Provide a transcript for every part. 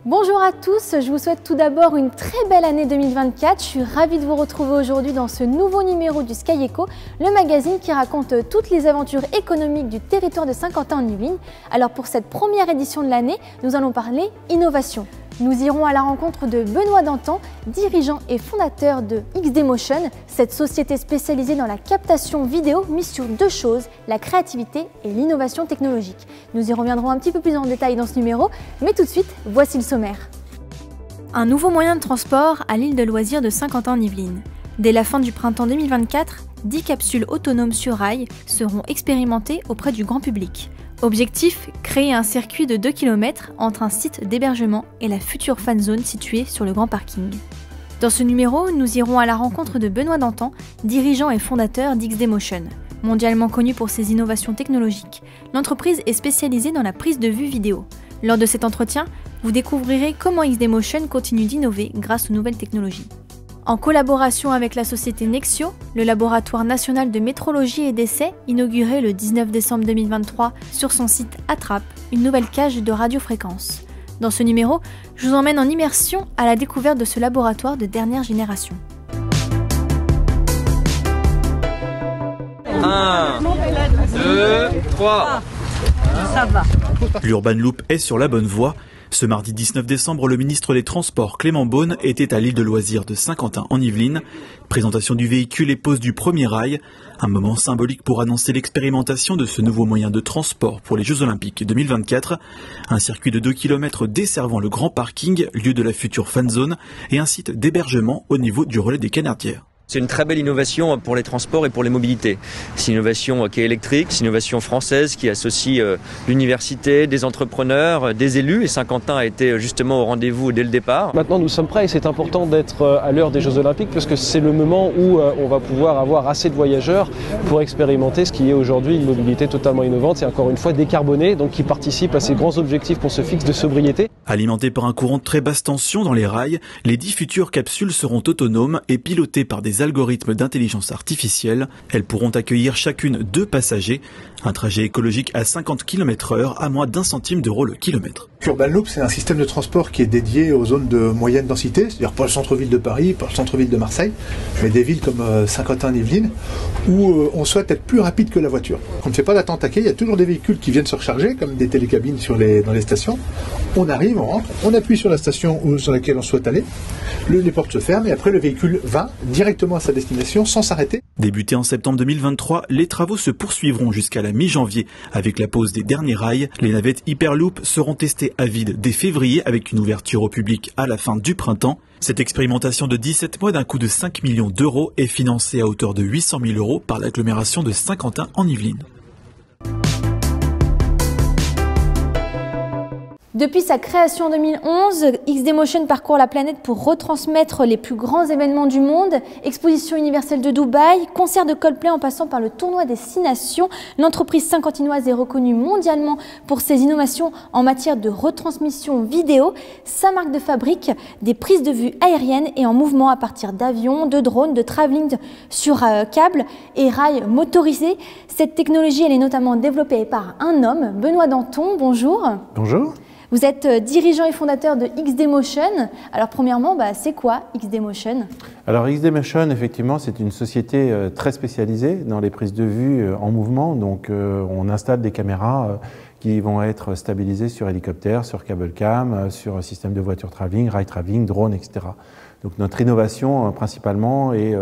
Bonjour à tous, je vous souhaite tout d'abord une très belle année 2024. Je suis ravie de vous retrouver aujourd'hui dans ce nouveau numéro du Sky Eco, le magazine qui raconte toutes les aventures économiques du territoire de Saint-Quentin-en-Yvelines. Alors pour cette première édition de l'année, nous allons parler innovation. Nous irons à la rencontre de Benoît Dantan, dirigeant et fondateur de XD Motion, cette société spécialisée dans la captation vidéo mise sur deux choses, la créativité et l'innovation technologique. Nous y reviendrons un petit peu plus en détail dans ce numéro, mais tout de suite, voici le sommaire. Un nouveau moyen de transport à l'île de loisirs de Saint-Quentin-en-Yvelines. Dès la fin du printemps 2024, 10 capsules autonomes sur rail seront expérimentées auprès du grand public. Objectif, créer un circuit de 2 km entre un site d'hébergement et la future fan zone située sur le grand parking. Dans ce numéro, nous irons à la rencontre de Benoît Dantan, dirigeant et fondateur d'XD Motion. Mondialement connu pour ses innovations technologiques, l'entreprise est spécialisée dans la prise de vue vidéo. Lors de cet entretien, vous découvrirez comment XD Motion continue d'innover grâce aux nouvelles technologies. En collaboration avec la société Nexio, le laboratoire national de métrologie et d'essais inaugurait le 19 décembre 2023 sur son site Attrape, une nouvelle cage de radiofréquence. Dans ce numéro, je vous emmène en immersion à la découverte de ce laboratoire de dernière génération. 1, 2, 3. Ça va. L'Urban Loop est sur la bonne voie. Ce mardi 19 décembre, le ministre des Transports, Clément Beaune, était à l'île de loisirs de Saint-Quentin-en-Yvelines. Présentation du véhicule et pose du premier rail. Un moment symbolique pour annoncer l'expérimentation de ce nouveau moyen de transport pour les Jeux Olympiques 2024. Un circuit de 2 km desservant le grand parking, lieu de la future fan zone, et un site d'hébergement au niveau du relais des Canardières. C'est une très belle innovation pour les transports et pour les mobilités. C'est une innovation qui est électrique, c'est une innovation française qui associe l'université, des entrepreneurs, des élus. Et Saint-Quentin a été justement au rendez-vous dès le départ. Maintenant nous sommes prêts et c'est important d'être à l'heure des Jeux Olympiques parce que c'est le moment où on va pouvoir avoir assez de voyageurs pour expérimenter ce qui est aujourd'hui une mobilité totalement innovante et encore une fois décarbonée, donc qui participe à ces grands objectifs qu'on se fixe de sobriété. Alimentés par un courant de très basse tension dans les rails, les 10 futures capsules seront autonomes et pilotées par des algorithmes d'intelligence artificielle. Elles pourront accueillir chacune 2 passagers. Un trajet écologique à 50 km/h à moins d'1 centime d'euro le kilomètre. Urban Loop, c'est un système de transport qui est dédié aux zones de moyenne densité, c'est-à-dire pas le centre-ville de Paris, pas le centre-ville de Marseille, mais des villes comme Saint-Quentin-en-Yvelines, où on souhaite être plus rapide que la voiture. On ne fait pas d'attente à quai, il y a toujours des véhicules qui viennent se recharger, comme des télécabines dans les stations. On arrive, on rentre, on appuie sur la station sur laquelle on souhaite aller, les portes se ferment et après le véhicule va directement à sa destination sans s'arrêter. Débutés en septembre 2023, les travaux se poursuivront jusqu'à la mi-janvier avec la pose des derniers rails. Les navettes Hyperloop seront testées à vide dès février avec une ouverture au public à la fin du printemps. Cette expérimentation de 17 mois d'un coût de 5 millions d'euros est financée à hauteur de 800 000 euros par l'agglomération de Saint-Quentin-en-Yvelines. Depuis sa création en 2011, XD Motion parcourt la planète pour retransmettre les plus grands événements du monde. Exposition universelle de Dubaï, concert de Coldplay en passant par le tournoi des 6 nations. L'entreprise saint-quentinoise est reconnue mondialement pour ses innovations en matière de retransmission vidéo. Sa marque de fabrique, des prises de vue aériennes et en mouvement à partir d'avions, de drones, de travelling sur câbles et rails motorisés. Cette technologie, elle est notamment développée par un homme, Benoît Dantan. Bonjour. Bonjour. Vous êtes dirigeant et fondateur de XD Motion. Alors premièrement, c'est quoi XD Motion? Alors XD Motion, effectivement, c'est une société très spécialisée dans les prises de vue en mouvement. Donc on installe des caméras qui vont être stabilisées sur hélicoptère, sur cable cam, sur système de voiture travelling, rail travelling, drone, etc. Donc notre innovation principalement est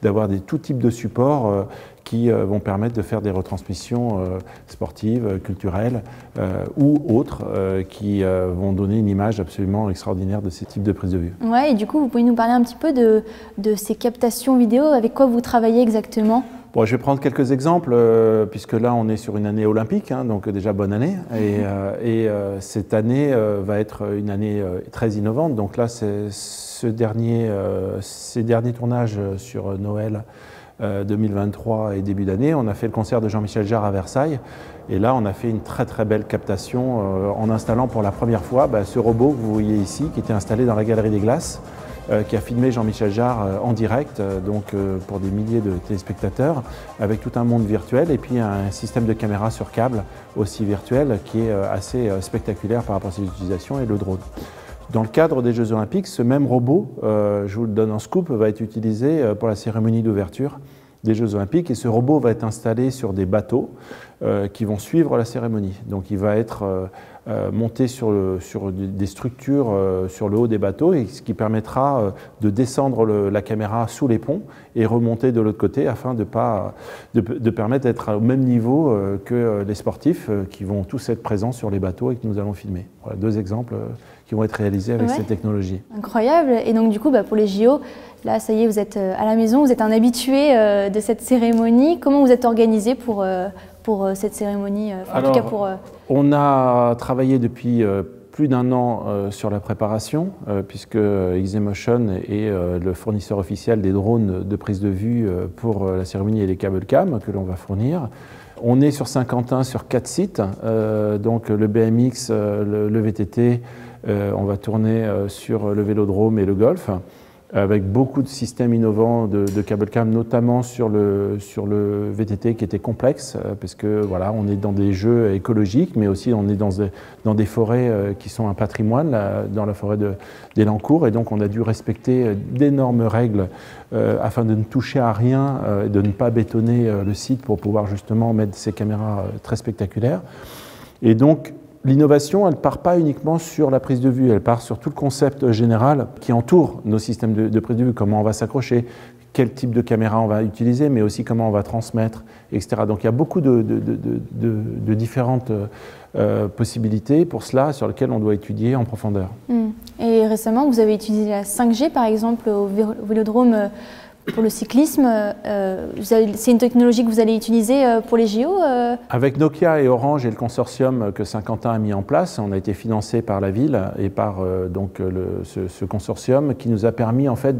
d'avoir tout type de supports qui vont permettre de faire des retransmissions sportives, culturelles ou autres qui vont donner une image absolument extraordinaire de ces types de prises de vue. Ouais, et du coup, vous pouvez nous parler un petit peu de ces captations vidéo, avec quoi vous travaillez exactement? Bon, je vais prendre quelques exemples, puisque là on est sur une année olympique, donc déjà bonne année. Et cette année va être une année très innovante. Donc là, ces derniers tournages sur Noël 2023 et début d'année, on a fait le concert de Jean-Michel Jarre à Versailles. Et là, on a fait une très très belle captation en installant pour la première fois ce robot que vous voyez ici, qui était installé dans la Galerie des Glaces. Qui a filmé Jean-Michel Jarre en direct, pour des milliers de téléspectateurs, avec tout un monde virtuel et puis un système de caméra sur câble aussi virtuel qui est assez spectaculaire par rapport à ses utilisations et le drone. Dans le cadre des Jeux Olympiques, ce même robot, je vous le donne en scoop, va être utilisé pour la cérémonie d'ouverture des Jeux Olympiques, et ce robot va être installé sur des bateaux qui vont suivre la cérémonie. Donc il va être monté sur des structures sur le haut des bateaux, et ce qui permettra de descendre la caméra sous les ponts et remonter de l'autre côté afin de permettre d'être au même niveau que les sportifs qui vont tous être présents sur les bateaux et que nous allons filmer. Voilà 2 exemples qui vont être réalisés avec cette technologie. Incroyable. Et donc du coup, pour les JO, là, ça y est, vous êtes à la maison, vous êtes un habitué de cette cérémonie. Comment vous êtes organisé pour cette cérémonie Alors, on a travaillé depuis plus d'1 an sur la préparation, puisque XEmotion est le fournisseur officiel des drones de prise de vue pour la cérémonie et les câbles cam que l'on va fournir. On est sur Saint-Quentin sur 4 sites, donc le BMX, le VTT, on va tourner sur le vélodrome et le golf, avec beaucoup de systèmes innovants de câble cam, notamment sur le VTT qui était complexe, parce que voilà, on est dans des jeux écologiques, mais aussi on est dans des forêts qui sont un patrimoine, dans la forêt d'Elancourt, et donc on a dû respecter d'énormes règles afin de ne toucher à rien, de ne pas bétonner le site pour pouvoir justement mettre ces caméras très spectaculaires. Et donc, l'innovation, elle ne part pas uniquement sur la prise de vue, elle part sur tout le concept général qui entoure nos systèmes de prise de vue, comment on va s'accrocher, quel type de caméra on va utiliser, mais aussi comment on va transmettre, etc. Donc il y a beaucoup de différentes possibilités pour cela, sur lesquelles on doit étudier en profondeur. Et récemment, vous avez utilisé la 5G, par exemple, au Vélodrome pour le cyclisme. C'est une technologie que vous allez utiliser pour les JO Avec Nokia et Orange et le consortium que Saint-Quentin a mis en place, on a été financé par la ville et par ce consortium qui nous a permis, en fait,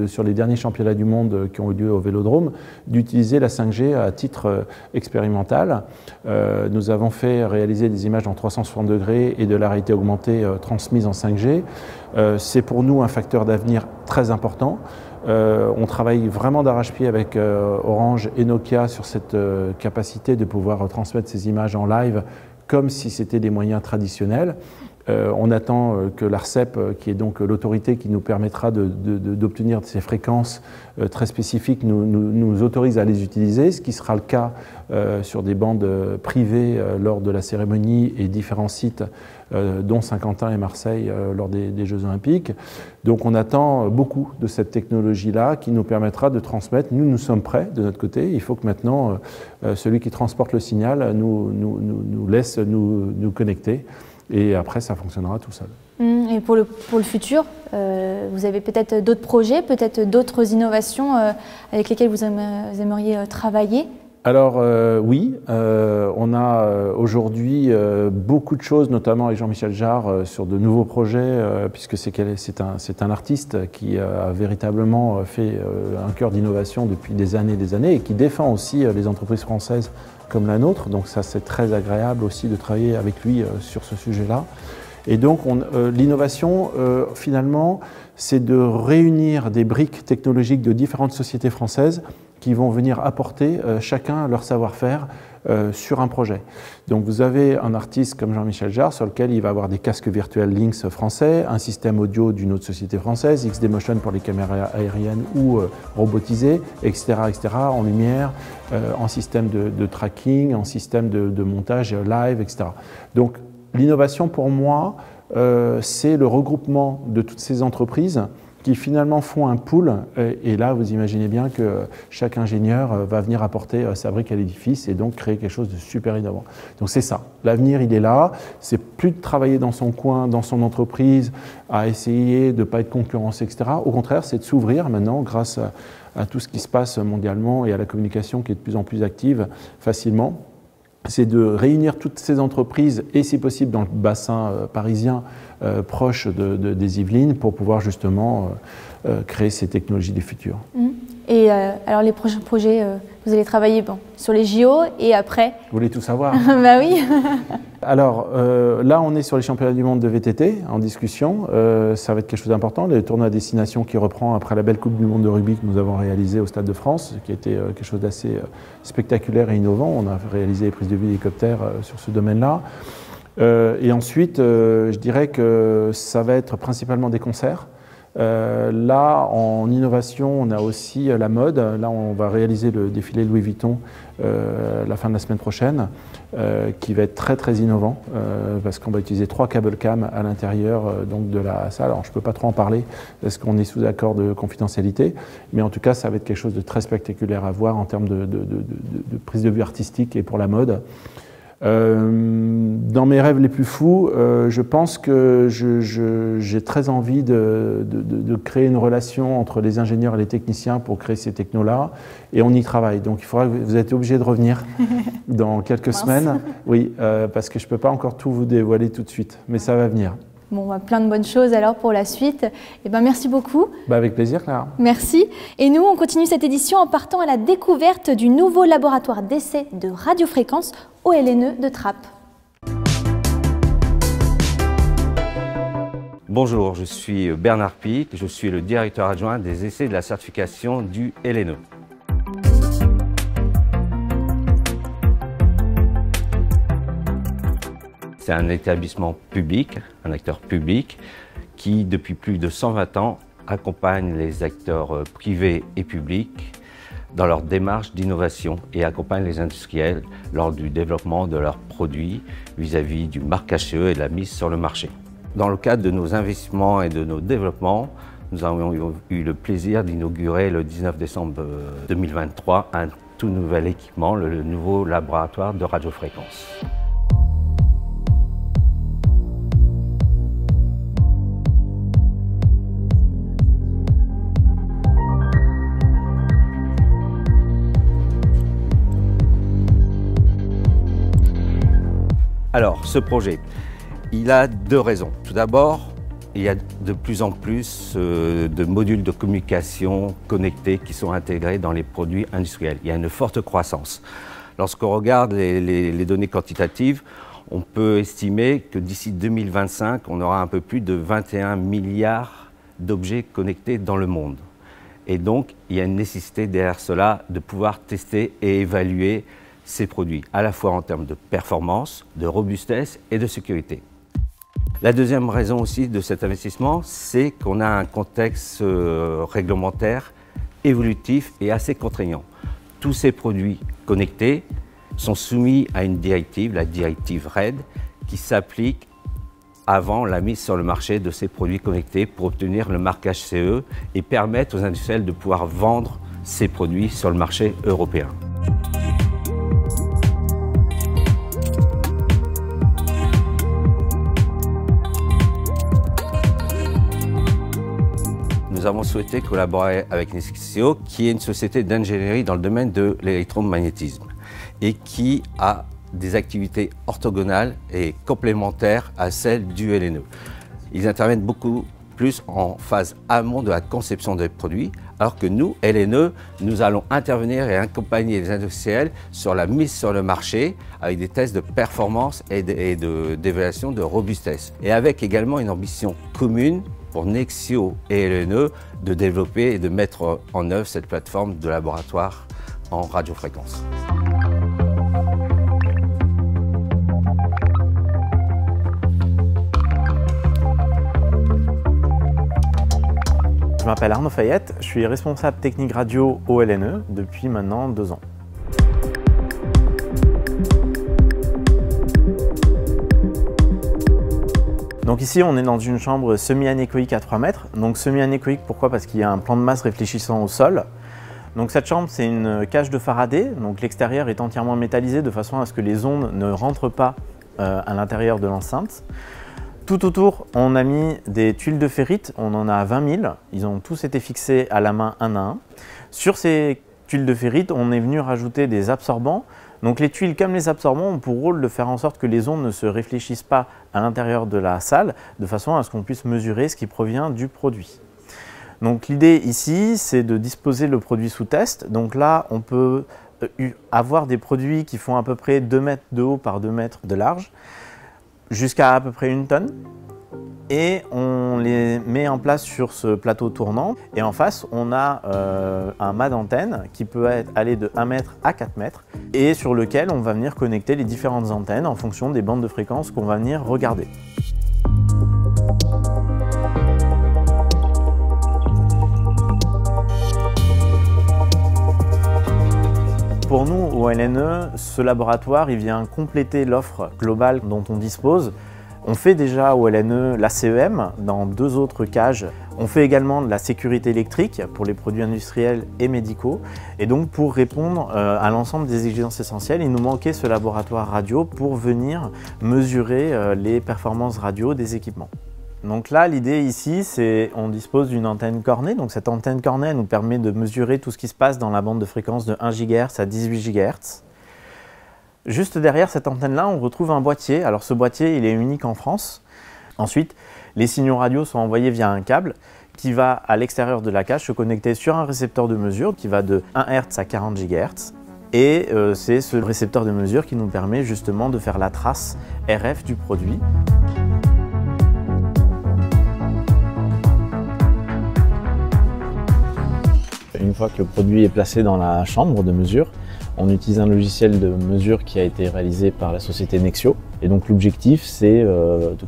sur les derniers championnats du monde qui ont eu lieu au Vélodrome, d'utiliser la 5G à titre expérimental. Nous avons fait réaliser des images en 360 degrés et de la réalité augmentée transmise en 5G. C'est pour nous un facteur d'avenir très important. On travaille vraiment d'arrache-pied avec Orange et Nokia sur cette capacité de pouvoir transmettre ces images en live comme si c'était des moyens traditionnels. On attend que l'ARCEP, qui est donc l'autorité qui nous permettra d'obtenir ces fréquences très spécifiques, nous autorise à les utiliser, ce qui sera le cas sur des bandes privées lors de la cérémonie et différents sites, dont Saint-Quentin et Marseille lors des Jeux Olympiques. Donc on attend beaucoup de cette technologie-là qui nous permettra de transmettre. Nous sommes prêts de notre côté. Il faut que maintenant celui qui transporte le signal nous laisse nous connecter. Et après, ça fonctionnera tout seul. Et pour le futur, vous avez peut-être d'autres projets, peut-être d'autres innovations avec lesquelles vous aimeriez travailler? Alors oui, on a aujourd'hui beaucoup de choses, notamment avec Jean-Michel Jarre, sur de nouveaux projets, puisque c'est un artiste qui a véritablement fait un cœur d'innovation depuis des années et qui défend aussi les entreprises françaises comme la nôtre. Donc ça, c'est très agréable aussi de travailler avec lui sur ce sujet-là. Et donc l'innovation, finalement, c'est de réunir des briques technologiques de différentes sociétés françaises qui vont venir apporter chacun leur savoir-faire sur un projet. Donc vous avez un artiste comme Jean-Michel Jarre sur lequel il va avoir des casques virtuels Lynx français, un système audio d'une autre société française, XDmotion pour les caméras aériennes ou robotisées, etc., en lumière, en système de tracking, en système de montage live, etc. Donc l'innovation pour moi, c'est le regroupement de toutes ces entreprises qui finalement font un pool, et là vous imaginez bien que chaque ingénieur va venir apporter sa brique à l'édifice et donc créer quelque chose de super innovant. Donc c'est ça, l'avenir il est là, c'est plus de travailler dans son coin, dans son entreprise, à essayer de ne pas être concurrencé, etc. Au contraire, c'est de s'ouvrir maintenant grâce à tout ce qui se passe mondialement et à la communication qui est de plus en plus active facilement. C'est de réunir toutes ces entreprises et si possible dans le bassin parisien proche des Yvelines pour pouvoir justement créer ces technologies du futur. Et alors les prochains projets, vous allez travailler sur les JO et après? Vous voulez tout savoir? Bah oui. Alors là, on est sur les championnats du monde de VTT en discussion. Ça va être quelque chose d'important. Le tournoi à destination qui reprend après la belle Coupe du monde de rugby que nous avons réalisée au Stade de France, qui a été quelque chose d'assez spectaculaire et innovant. On a réalisé les prises de vue d'hélicoptères sur ce domaine-là. Et ensuite, je dirais que ça va être principalement des concerts. Là, en innovation, on a aussi la mode. Là, on va réaliser le défilé Louis Vuitton la fin de la semaine prochaine, qui va être très très innovant parce qu'on va utiliser 3 cable cam à l'intérieur donc de la salle. Alors, je ne peux pas trop en parler parce qu'on est sous accord de confidentialité, mais en tout cas, ça va être quelque chose de très spectaculaire à voir en termes de prise de vue artistique et pour la mode. Dans mes rêves les plus fous, je pense que j'ai très envie de créer une relation entre les ingénieurs et les techniciens pour créer ces technos-là, et on y travaille. Donc il faudra que vous êtes obligés de revenir dans quelques semaines, oui, parce que je ne peux pas encore tout vous dévoiler tout de suite, mais ça va venir. Bon, plein de bonnes choses alors pour la suite. Et merci beaucoup. Avec plaisir, Clara. Merci. Et nous, on continue cette édition en partant à la découverte du nouveau laboratoire d'essai de radiofréquence au LNE de Trappes. Bonjour, je suis Bernard Pic, je suis le directeur adjoint des essais de la certification du LNE. C'est un établissement public, un acteur public, qui depuis plus de 120 ans accompagne les acteurs privés et publics dans leur démarche d'innovation et accompagne les industriels lors du développement de leurs produits vis-à-vis du marquage CE et de la mise sur le marché. Dans le cadre de nos investissements et de nos développements, nous avons eu le plaisir d'inaugurer le 19 décembre 2023 un tout nouvel équipement, le nouveau laboratoire de radiofréquence. Alors, ce projet, il a 2 raisons. Tout d'abord, il y a de plus en plus de modules de communication connectés qui sont intégrés dans les produits industriels. Il y a une forte croissance. Lorsqu'on regarde les données quantitatives, on peut estimer que d'ici 2025, on aura un peu plus de 21 milliards d'objets connectés dans le monde. Et donc, il y a une nécessité derrière cela de pouvoir tester et évaluer ces produits, à la fois en termes de performance, de robustesse et de sécurité. La deuxième raison aussi de cet investissement, c'est qu'on a un contexte réglementaire évolutif et assez contraignant. Tous ces produits connectés sont soumis à une directive, la directive RED, qui s'applique avant la mise sur le marché de ces produits connectés pour obtenir le marquage CE et permettre aux industriels de pouvoir vendre ces produits sur le marché européen. Nous avons souhaité collaborer avec Nexeo, qui est une société d'ingénierie dans le domaine de l'électromagnétisme et qui a des activités orthogonales et complémentaires à celles du LNE. Ils interviennent beaucoup plus en phase amont de la conception des produits, alors que nous, LNE, nous allons intervenir et accompagner les industriels sur la mise sur le marché avec des tests de performance et d'évaluation de robustesse. Et avec également une ambition commune pour Nexeo et LNE de développer et de mettre en œuvre cette plateforme de laboratoire en radiofréquence. Je m'appelle Arnaud Fayette, je suis responsable technique radio au LNE depuis maintenant 2 ans. Donc ici on est dans une chambre semi-anéchoïque à 3 mètres. Donc semi-anéchoïque pourquoi? Parce qu'il y a un plan de masse réfléchissant au sol. Donc cette chambre c'est une cage de Faraday, donc l'extérieur est entièrement métallisé de façon à ce que les ondes ne rentrent pas à l'intérieur de l'enceinte. Tout autour, on a mis des tuiles de ferrite, on en a 20 000, ils ont tous été fixés à la main un à un. Sur ces tuiles de ferrite, on est venu rajouter des absorbants. Donc les tuiles comme les absorbants ont pour rôle de faire en sorte que les ondes ne se réfléchissent pas à l'intérieur de la salle, de façon à ce qu'on puisse mesurer ce qui provient du produit. Donc l'idée ici, c'est de disposer le produit sous test. Donc là, on peut avoir des produits qui font à peu près 2 mètres de haut par 2 mètres de large, jusqu'à peu près 1 tonne. et on les met en place sur ce plateau tournant. Et en face, on a un mât d'antenne qui peut aller de 1 mètre à 4 mètres et sur lequel on va venir connecter les différentes antennes en fonction des bandes de fréquences qu'on va venir regarder. Pour nous, au LNE, ce laboratoire il vient compléter l'offre globale dont on dispose. On fait déjà au LNE la CEM dans 2 autres cages. On fait également de la sécurité électrique pour les produits industriels et médicaux. Et donc pour répondre à l'ensemble des exigences essentielles, il nous manquait ce laboratoire radio pour venir mesurer les performances radio des équipements. Donc là, l'idée ici, c'est qu'on dispose d'une antenne cornée. Donc cette antenne cornée nous permet de mesurer tout ce qui se passe dans la bande de fréquence de 1 GHz à 18 GHz. Juste derrière cette antenne-là, on retrouve un boîtier. Alors ce boîtier, il est unique en France. Ensuite, les signaux radio sont envoyés via un câble qui va à l'extérieur de la cage se connecter sur un récepteur de mesure qui va de 1 Hz à 40 GHz. Et c'est ce récepteur de mesure qui nous permet justement de faire la trace RF du produit. Une fois que le produit est placé dans la chambre de mesure, on utilise un logiciel de mesure qui a été réalisé par la société Nexio. Et donc l'objectif, c'est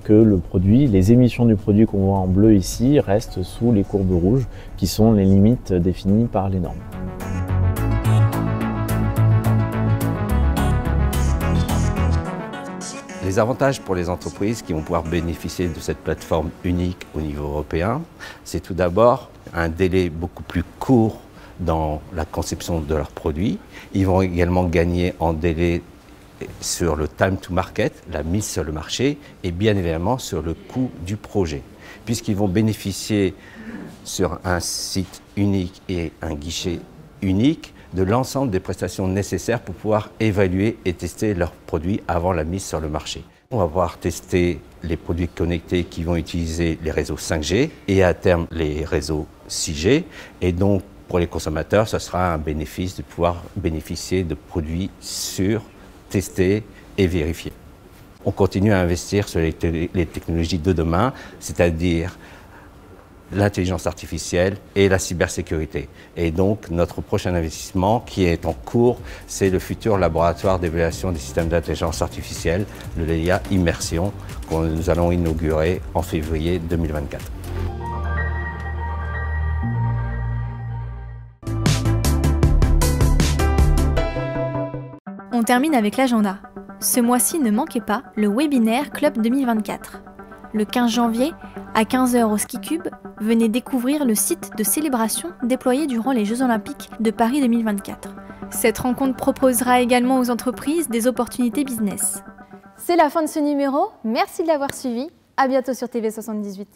que le produit, les émissions du produit qu'on voit en bleu ici, restent sous les courbes rouges, qui sont les limites définies par les normes. Les avantages pour les entreprises qui vont pouvoir bénéficier de cette plateforme unique au niveau européen, c'est tout d'abord un délai beaucoup plus court dans la conception de leurs produits. Ils vont également gagner en délai sur le time to market, la mise sur le marché, et bien évidemment sur le coût du projet, puisqu'ils vont bénéficier sur un site unique et un guichet unique de l'ensemble des prestations nécessaires pour pouvoir évaluer et tester leurs produits avant la mise sur le marché. On va pouvoir tester les produits connectés qui vont utiliser les réseaux 5G et à terme les réseaux 6G. Et donc pour les consommateurs, ce sera un bénéfice de pouvoir bénéficier de produits sûrs, testés et vérifiés. On continue à investir sur les technologies de demain, c'est-à-dire l'intelligence artificielle et la cybersécurité. Et donc, notre prochain investissement qui est en cours, c'est le futur laboratoire d'évaluation des systèmes d'intelligence artificielle, le LEIA Immersion, que nous allons inaugurer en février 2024. On termine avec l'agenda. Ce mois-ci, ne manquez pas le webinaire Club 2024. Le 15 janvier, à 15 h au Ski Cube, venez découvrir le site de célébration déployé durant les Jeux Olympiques de Paris 2024. Cette rencontre proposera également aux entreprises des opportunités business. C'est la fin de ce numéro, merci de l'avoir suivi, à bientôt sur TV78.